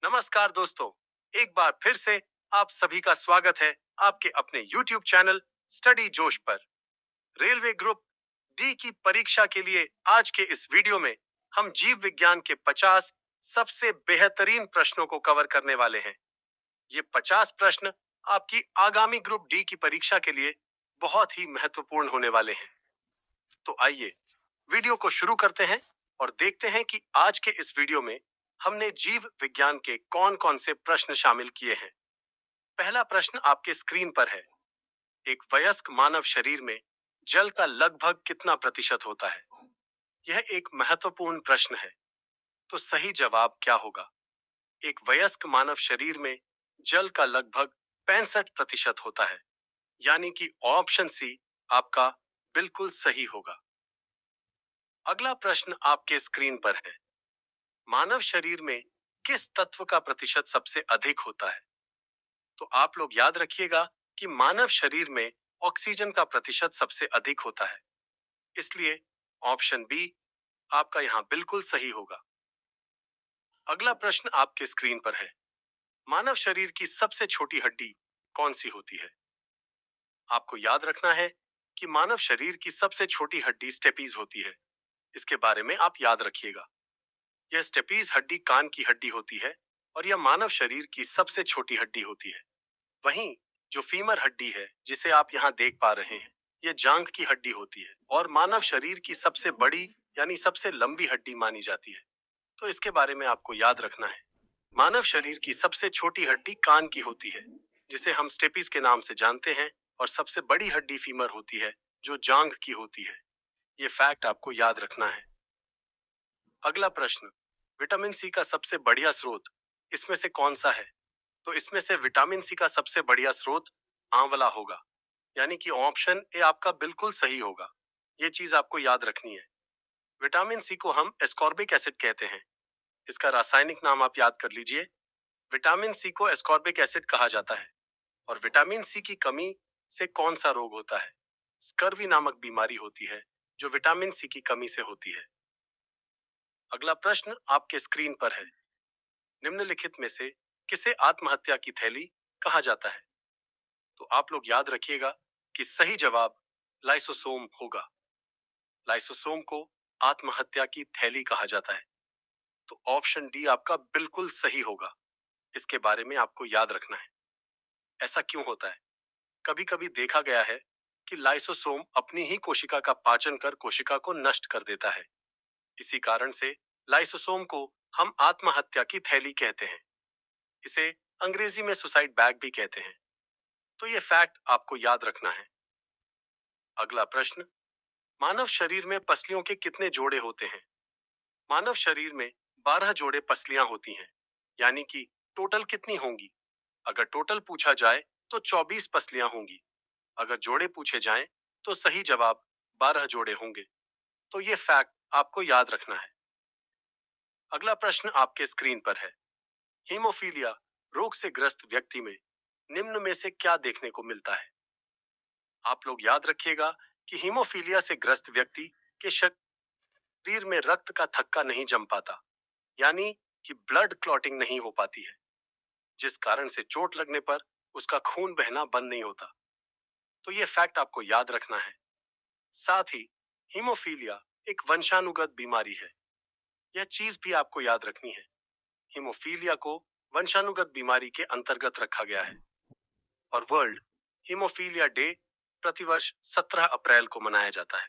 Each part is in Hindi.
नमस्कार दोस्तों, एक बार फिर से आप सभी का स्वागत है आपके अपने YouTube चैनल स्टडी जोश पर। रेलवे ग्रुप डी की परीक्षा के लिए आज के इस वीडियो में हम जीव विज्ञान के 50 सबसे बेहतरीन प्रश्नों को कवर करने वाले हैं। ये 50 प्रश्न आपकी आगामी ग्रुप डी की परीक्षा के लिए बहुत ही महत्वपूर्ण होने वाले हैं। तो आइए वीडियो को शुरू करते हैं और देखते हैं कि आज के इस वीडियो में हमने जीव विज्ञान के कौन कौन से प्रश्न शामिल किए हैं। पहला प्रश्न आपके स्क्रीन पर है। एक वयस्क मानव शरीर में जल का लगभग कितना प्रतिशत होता है? यह एक महत्वपूर्ण प्रश्न है। तो सही जवाब क्या होगा? एक वयस्क मानव शरीर में जल का लगभग 65% होता है, यानी कि ऑप्शन सी आपका बिल्कुल सही होगा। अगला प्रश्न आपके स्क्रीन पर है। मानव शरीर में किस तत्व का प्रतिशत सबसे अधिक होता है? तो आप लोग याद रखिएगा कि मानव शरीर में ऑक्सीजन का प्रतिशत सबसे अधिक होता है, इसलिए ऑप्शन बी आपका यहां बिल्कुल सही होगा। अगला प्रश्न आपके स्क्रीन पर है। मानव शरीर की सबसे छोटी हड्डी कौन सी होती है? आपको याद रखना है कि मानव शरीर की सबसे छोटी हड्डी स्टेपीज होती है। इसके बारे में आप याद रखिएगा। यह स्टेपीज हड्डी कान की हड्डी होती है और यह मानव शरीर की सबसे छोटी हड्डी होती है। वहीं जो फीमर हड्डी है जिसे आप यहाँ देख पा रहे हैं, यह जांघ की हड्डी होती है और मानव शरीर की सबसे बड़ी यानी सबसे लंबी हड्डी मानी जाती है। तो इसके बारे में आपको याद रखना है। मानव शरीर की सबसे छोटी हड्डी कान की होती है, जिसे हम स्टेपीज के नाम से जानते हैं, और सबसे बड़ी हड्डी फीमर होती है, जो जांघ की होती है। ये फैक्ट आपको याद रखना है। अगला प्रश्न, विटामिन सी का सबसे बढ़िया स्रोत इसमें से कौन सा है? तो इसमें से विटामिन सी का सबसे बढ़िया स्रोत आंवला होगा, यानी कि ऑप्शन ए आपका बिल्कुल सही होगा। ये चीज आपको याद रखनी है। विटामिन सी को हम एस्कॉर्बिक एसिड कहते हैं। इसका रासायनिक नाम आप याद कर लीजिए। विटामिन सी को एस्कॉर्बिक एसिड कहा जाता है। और विटामिन सी की कमी से कौन सा रोग होता है? स्कर्वी नामक बीमारी होती है, जो विटामिन सी की कमी से होती है। अगला प्रश्न आपके स्क्रीन पर है। निम्नलिखित में से किसे आत्महत्या की थैली कहा जाता है? तो आप लोग याद रखिएगा कि सही जवाब लाइसोसोम होगा। लाइसोसोम को आत्महत्या की थैली कहा जाता है। तो ऑप्शन डी आपका बिल्कुल सही होगा। इसके बारे में आपको याद रखना है। ऐसा क्यों होता है? कभी कभी देखा गया है कि लाइसोसोम अपनी ही कोशिका का पाचन कर कोशिका को नष्ट कर देता है। इसी कारण से लाइसोसोम को हम आत्महत्या की थैली कहते हैं। इसे अंग्रेजी में सुसाइड बैग भी कहते हैं। तो ये फैक्ट आपको याद रखना है। अगला प्रश्न, मानव शरीर में पसलियों के कितने जोड़े होते हैं? मानव शरीर में 12 जोड़े पसलियां होती हैं, यानी कि टोटल कितनी होंगी? अगर टोटल पूछा जाए तो 24 पसलियां होंगी। अगर जोड़े पूछे जाएं तो सही जवाब 12 जोड़े होंगे। तो ये फैक्ट आपको याद रखना है। अगला प्रश्न आपके स्क्रीन पर है। हीमोफीलिया रोग से ग्रस्त व्यक्ति में निम्न में से क्या देखने को मिलता है? आप लोग याद रखिएगा कि हीमोफीलिया से ग्रस्त व्यक्ति के शरीर में रक्त का थक्का नहीं जम पाता, यानी कि ब्लड क्लॉटिंग नहीं हो पाती है, जिस कारण से चोट लगने पर उसका खून बहना बंद नहीं होता। तो ये फैक्ट आपको याद रखना है। साथ ही हीमोफीलिया एक वंशानुगत बीमारी है। यह चीज भी आपको याद रखनी है। हीमोफीलिया को वंशानुगत बीमारी के अंतर्गत रखा गया है और वर्ल्ड हीमोफीलिया डे प्रतिवर्ष 17 अप्रैल को मनाया जाता है।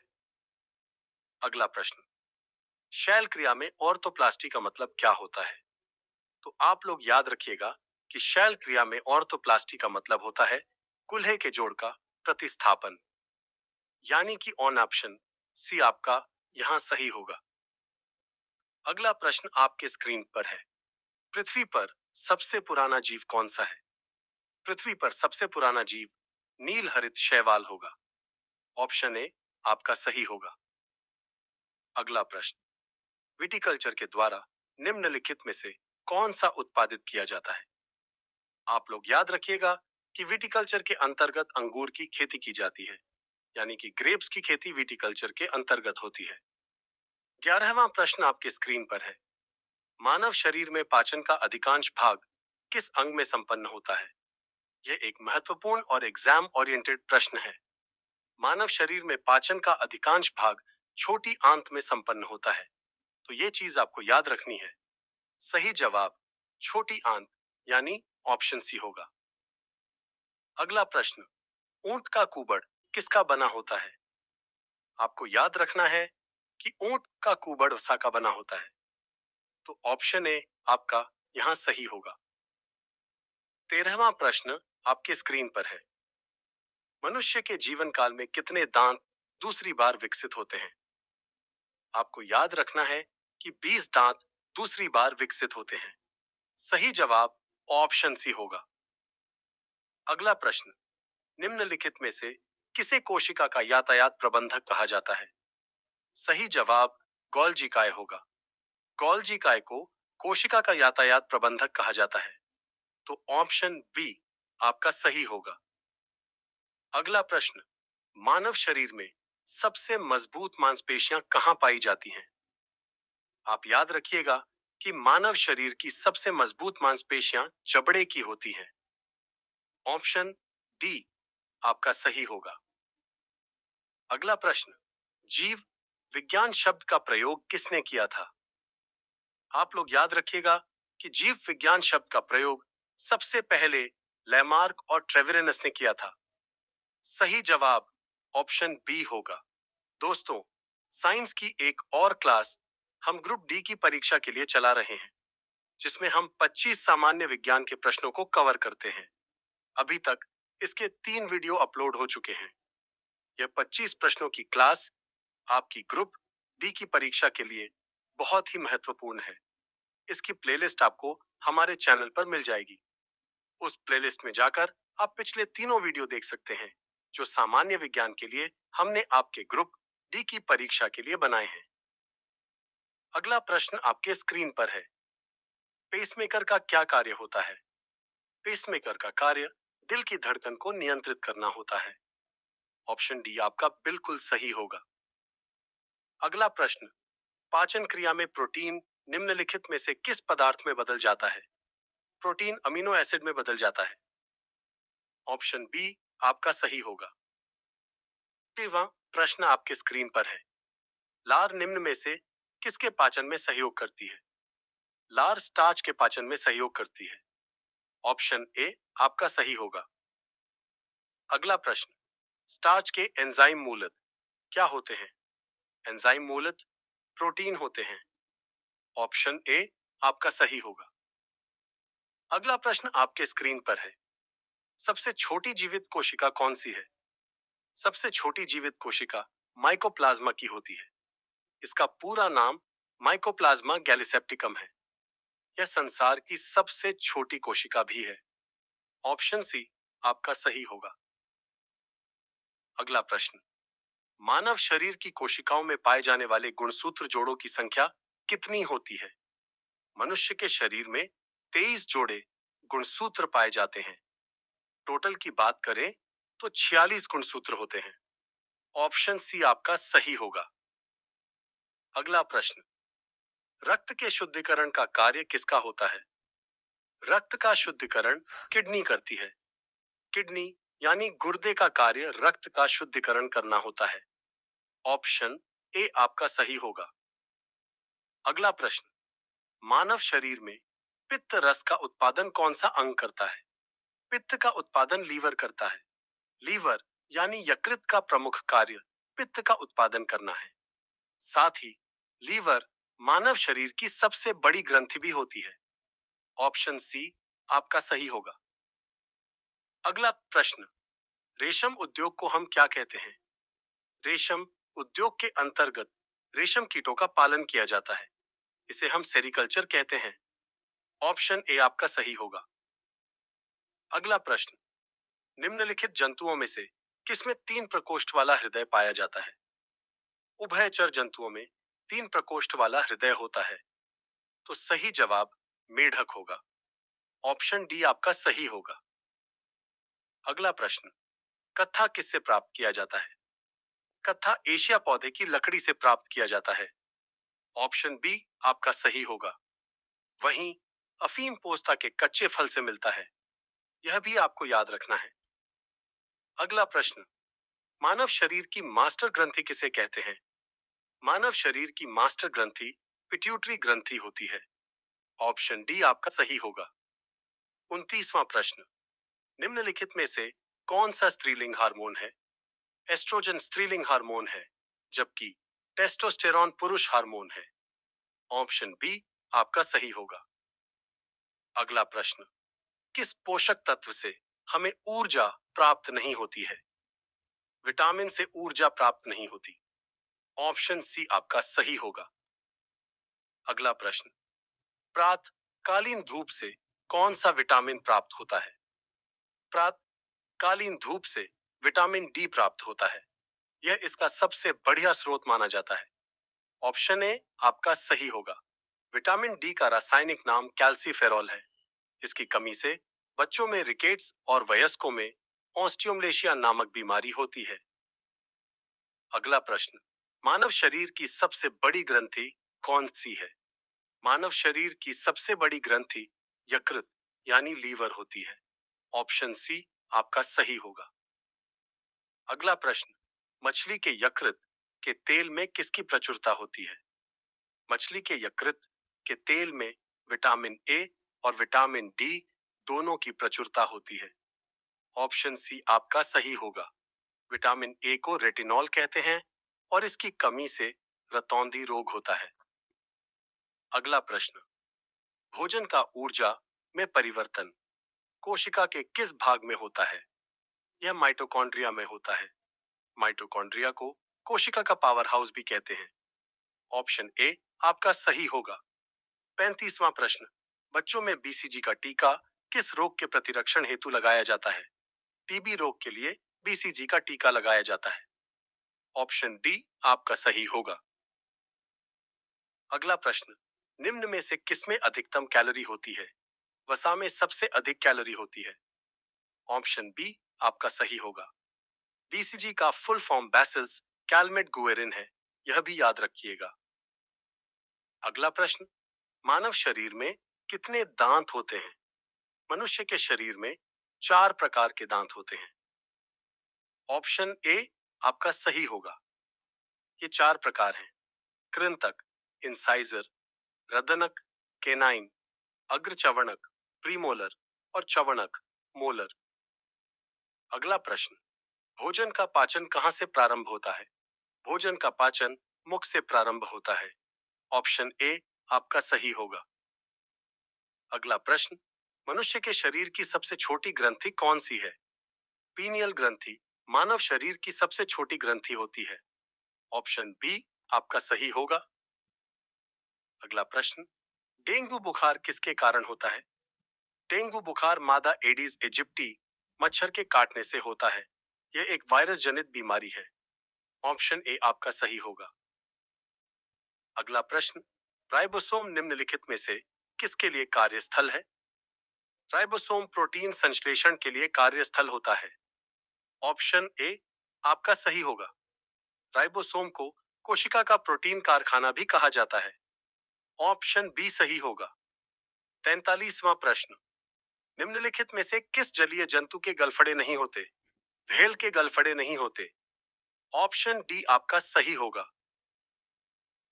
अगला प्रश्न, शैल क्रिया में ऑर्थोप्लास्टी का मतलब क्या होता है? तो आप लोग याद रखिएगा कि शैल क्रिया में ऑर्थोप्लास्टी का मतलब होता है कुल्हे के जोड़ का प्रतिस्थापन, यानी कि ऑन ऑप्शन सी आपका यहां सही होगा। अगला प्रश्न आपके स्क्रीन पर है। पृथ्वी पर सबसे पुराना जीव कौन सा है? पृथ्वी पर सबसे पुराना जीव नील हरित शैवाल होगा। ऑप्शन ए आपका सही होगा। अगला प्रश्न, विटिकल्चर के द्वारा निम्नलिखित में से कौन सा उत्पादित किया जाता है? आप लोग याद रखिएगा कि विटिकल्चर के अंतर्गत अंगूर की खेती की जाती है, यानी कि ग्रेप्स की खेती विटिकल्चर के अंतर्गत होती है। 11वां प्रश्न आपके स्क्रीन पर है। मानव शरीर में पाचन का अधिकांश भाग किस अंग में संपन्न होता है? यह एक महत्वपूर्ण और एग्जाम ओरिएंटेड प्रश्न है। मानव शरीर में पाचन का अधिकांश भाग छोटी आंत में संपन्न होता है, तो ये चीज आपको याद रखनी है। सही जवाब छोटी आंत यानी ऑप्शन सी होगा। अगला प्रश्न, ऊंट का कुबड़ किसका बना होता है? आपको याद रखना है कि ऊंट का कुबड़ वसा का बना होता है, तो ऑप्शन ए आपका यहां सही होगा। 13वां प्रश्न आपके स्क्रीन पर है। मनुष्य के जीवन काल में कितने दांत दूसरी बार विकसित होते हैं? आपको याद रखना है कि 20 दांत दूसरी बार विकसित होते हैं। सही जवाब ऑप्शन सी होगा। अगला प्रश्न, निम्नलिखित में से किसे कोशिका का यातायात प्रबंधक कहा जाता है? सही जवाब गोल्जी काय होगा। गोल्जी काय को कोशिका का यातायात प्रबंधक कहा जाता है, तो ऑप्शन बी आपका सही होगा। अगला प्रश्न, मानव शरीर में सबसे मजबूत मांसपेशियां कहां पाई जाती हैं? आप याद रखिएगा कि मानव शरीर की सबसे मजबूत मांसपेशियां जबड़े की होती हैं। ऑप्शन डी आपका सही होगा। अगला प्रश्न, जीव विज्ञान शब्द का प्रयोग किसने किया था? आप लोग याद रखिएगा कि जीव विज्ञान शब्द का प्रयोग सबसे पहले लैमार्क और ट्रेवेरिनस ने किया था। सही जवाब ऑप्शन बी होगा। दोस्तों, साइंस की एक और क्लास हम ग्रुप डी की परीक्षा के लिए चला रहे हैं, जिसमें हम 25 सामान्य विज्ञान के प्रश्नों को कवर करते हैं। अभी तक इसके 3 वीडियो अपलोड हो चुके हैं। यह 25 प्रश्नों की क्लास आपकी ग्रुप डी की परीक्षा के लिए बहुत ही महत्वपूर्ण है। इसकी प्लेलिस्ट आपको हमारे चैनल पर मिल जाएगी। उस प्लेलिस्ट में जाकर आप पिछले तीनों वीडियो देख सकते हैं, जो सामान्य विज्ञान के लिए हमने आपके ग्रुप डी की परीक्षा के लिए बनाए हैं। अगला प्रश्न आपके स्क्रीन पर है। पेसमेकर का क्या कार्य होता है? पेसमेकर का कार्य दिल की धड़कन को नियंत्रित करना होता है। ऑप्शन डी आपका बिल्कुल सही होगा। अगला प्रश्न, पाचन क्रिया में प्रोटीन निम्नलिखित में से किस पदार्थ में बदल जाता है? प्रोटीन अमीनो एसिड में बदल जाता है। ऑप्शन बी आपका सही होगा। 6वां प्रश्न आपके स्क्रीन पर है। लार निम्न में से किसके पाचन में सहयोग करती है? लार स्टार्च के पाचन में सहयोग करती है। ऑप्शन ए आपका सही होगा। अगला प्रश्न, स्टार्च के एंजाइम मूलत क्या होते हैं? एंजाइम मूलत प्रोटीन होते हैं। ऑप्शन ए आपका सही होगा। अगला प्रश्न आपके स्क्रीन पर है। सबसे छोटी जीवित कोशिका कौन सी है? सबसे छोटी जीवित कोशिका माइकोप्लाज्मा की होती है। इसका पूरा नाम माइकोप्लाज्मा गैलिसेप्टिकम है। यह संसार की सबसे छोटी कोशिका भी है। ऑप्शन सी आपका सही होगा। अगला प्रश्न, मानव शरीर की कोशिकाओं में पाए जाने वाले गुणसूत्र जोड़ों की संख्या कितनी होती है? मनुष्य के शरीर में 23 जोड़े गुणसूत्र पाए जाते हैं। टोटल की बात करें तो 46 गुणसूत्र होते हैं। ऑप्शन सी आपका सही होगा। अगला प्रश्न, रक्त के शुद्धिकरण का कार्य किसका होता है? रक्त का शुद्धिकरण किडनी करती है। किडनी यानी गुर्दे का कार्य रक्त का शुद्धिकरण करना होता है। ऑप्शन ए आपका सही होगा। अगला प्रश्न, मानव शरीर में पित्त रस का उत्पादन कौन सा अंग करता है? पित्त का उत्पादन लीवर करता है। लीवर यानी यकृत का प्रमुख कार्य पित्त का उत्पादन करना है। साथ ही लीवर मानव शरीर की सबसे बड़ी ग्रंथि भी होती है। ऑप्शन सी आपका सही होगा। अगला प्रश्न, रेशम उद्योग को हम क्या कहते हैं? रेशम उद्योग के अंतर्गत रेशम कीटों का पालन किया जाता है। इसे हम सेरिकल्चर कहते हैं। ऑप्शन ए आपका सही होगा। अगला प्रश्न, निम्नलिखित जंतुओं में से किसमें 3 प्रकोष्ठ वाला हृदय पाया जाता है? उभयचर जंतुओं में 3 प्रकोष्ठ वाला हृदय होता है, तो सही जवाब मेढक होगा। ऑप्शन डी आपका सही होगा। अगला प्रश्न, कत्था किससे प्राप्त किया जाता है? कत्था एशिया पौधे की लकड़ी से प्राप्त किया जाता है। ऑप्शन बी आपका सही होगा। वहीं अफीम पोस्ता के कच्चे फल से मिलता है। यह भी आपको याद रखना है। अगला प्रश्न, मानव शरीर की मास्टर ग्रंथि किसे कहते हैं? मानव शरीर की मास्टर ग्रंथि पिट्यूटरी ग्रंथि होती है। ऑप्शन डी आपका सही होगा। 29वां प्रश्न, निम्नलिखित में से कौन सा स्त्रीलिंग हार्मोन है? एस्ट्रोजन स्त्रीलिंग हार्मोन है, जबकि टेस्टोस्टेरॉन पुरुष हार्मोन है। ऑप्शन बी आपका सही होगा। अगला प्रश्न, किस पोषक तत्व से हमें ऊर्जा प्राप्त नहीं होती है? विटामिन से ऊर्जा प्राप्त नहीं होती। ऑप्शन सी आपका सही होगा। अगला प्रश्न, प्रातःकालीन धूप से कौन सा विटामिन प्राप्त होता है? प्रातःकालीन धूप से विटामिन डी प्राप्त होता है। यह इसका सबसे बढ़िया स्रोत माना जाता है। ऑप्शन ए आपका सही होगा। विटामिन डी का रासायनिक नाम कैल्सीफेरॉल है। इसकी कमी से बच्चों में रिकेट्स और वयस्कों में ऑस्टियोमलेशिया नामक बीमारी होती है। अगला प्रश्न, मानव शरीर की सबसे बड़ी ग्रंथि कौन सी है? मानव शरीर की सबसे बड़ी ग्रंथि यकृत यानी लीवर होती है। ऑप्शन सी आपका सही होगा। अगला प्रश्न, मछली के यकृत के तेल में किसकी प्रचुरता होती है? मछली के यकृत के तेल में विटामिन ए और विटामिन डी दोनों की प्रचुरता होती है। ऑप्शन सी आपका सही होगा। विटामिन ए को रेटिनॉल कहते हैं और इसकी कमी से रतौंधी रोग होता है। अगला प्रश्न, भोजन का ऊर्जा में परिवर्तन कोशिका के किस भाग में होता है? यह माइटोकॉन्ड्रिया में होता है। माइटोकॉन्ड्रिया को कोशिका का पावर हाउस भी कहते हैं। ऑप्शन ए आपका सही होगा। 35वां प्रश्न, बच्चों में बीसीजी का टीका किस रोग के प्रतिरक्षण हेतु लगाया जाता है? टीबी रोग के लिए बीसीजी का टीका लगाया जाता है। ऑप्शन डी आपका सही होगा। अगला प्रश्न, निम्न में से किसमें अधिकतम कैलोरी होती है? वसा में सबसे अधिक कैलोरी होती है। ऑप्शन बी आपका सही होगा। बीसीजी का full form Bacillus Calmette Guerin है, यह भी याद रखिएगा। अगला प्रश्न, मानव शरीर में कितने दांत होते हैं? मनुष्य के शरीर में 4 प्रकार के दांत होते हैं। ऑप्शन ए आपका सही होगा। ये 4 प्रकार हैं: कृंतक, इंसाइजर, रदनक, केनाइन, अग्रचवणक, प्रीमोलर और चवणक, मोलर। अगला प्रश्न, भोजन का पाचन कहां से प्रारंभ होता है? भोजन का पाचन मुख से प्रारंभ होता है। ऑप्शन ए आपका सही होगा। अगला प्रश्न, मनुष्य के शरीर की सबसे छोटी ग्रंथि कौन सी है? पीनियल ग्रंथि मानव शरीर की सबसे छोटी ग्रंथि होती है। ऑप्शन बी आपका सही होगा। अगला प्रश्न, डेंगू बुखार किसके कारण होता है? डेंगू बुखार मादा एडीज इजिप्टी मच्छर के काटने से होता है। यह एक वायरस जनित बीमारी है। ऑप्शन ए आपका सही होगा। अगला प्रश्न, राइबोसोम निम्नलिखित में से किसके लिए कार्यस्थल है? राइबोसोम प्रोटीन संश्लेषण के लिए कार्यस्थल होता है। ऑप्शन ए आपका सही होगा। राइबोसोम को कोशिका का प्रोटीन कारखाना भी कहा जाता है। ऑप्शन बी सही होगा। 43वां प्रश्न, निम्नलिखित में से किस जलीय जंतु के गलफड़े नहीं होते? व्हेल के गलफड़े नहीं होते। ऑप्शन डी आपका सही होगा।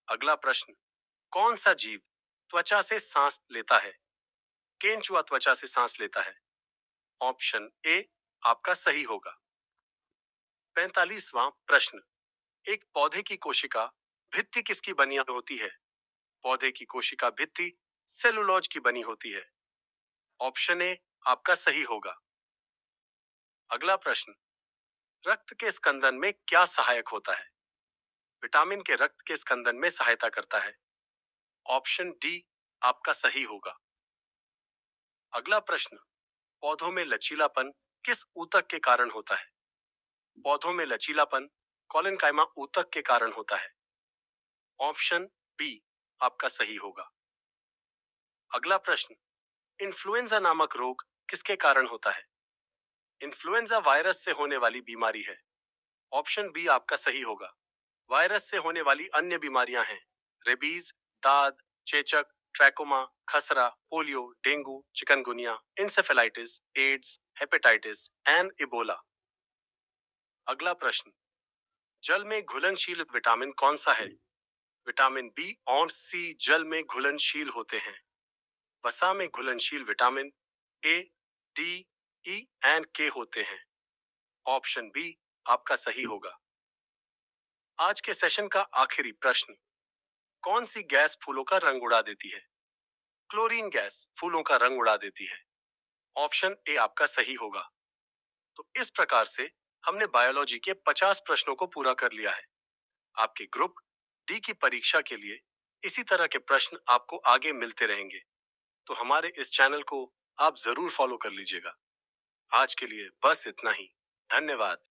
अगला प्रश्न, कौन सा जीव त्वचा से सांस लेता है? केंचुआ त्वचा से सांस लेता है। ऑप्शन ए आपका सही होगा। 45वां प्रश्न, एक पौधे की कोशिका भित्ति किसकी बनी होती है? पौधे की कोशिका भित्ति सेलुलोज की बनी होती है। ऑप्शन ए आपका सही होगा। अगला प्रश्न, रक्त के स्कंदन में क्या सहायक होता है? विटामिन के रक्त के स्कंदन में सहायता करता है। ऑप्शन डी आपका सही होगा। अगला प्रश्न, पौधों में लचीलापन किस ऊतक के कारण होता है? पौधों में लचीलापन कॉलिनकाइमा ऊतक के कारण होता है। ऑप्शन बी आपका सही होगा। अगला प्रश्न, इन्फ्लुएंजा नामक रोग किसके कारण होता है? इन्फ्लुएंजा वायरस से होने वाली बीमारी है। ऑप्शन बी आपका सही होगा। वायरस से होने वाली अन्य बीमारियां हैं रेबीज, दाद, चेचक, ट्रैकोमा, खसरा, polio, dengue, chikungunya, encephalitis, AIDS, hepatitis and Ebola. अगला प्रश्न, जल में घुलनशील विटामिन कौन सा है? विटामिन बी और सी जल में घुलनशील होते हैं। वसा में घुलनशील vitamin A, D, E and के होते हैं। ऑप्शन बी आपका सही होगा। आज के सेशन का आखिरी प्रश्न, कौन सी गैस फूलों का रंग उड़ा देती है? क्लोरीन गैस फूलों का रंग उड़ा देती है। ऑप्शन ए आपका सही होगा। तो इस प्रकार से हमने बायोलॉजी के 50 प्रश्नों को पूरा कर लिया है। आपके ग्रुप डी की परीक्षा के लिए इसी तरह के प्रश्न आपको आगे मिलते रहेंगे, तो हमारे इस चैनल को आप जरूर फॉलो कर लीजिएगा। आज के लिए बस इतना ही। धन्यवाद।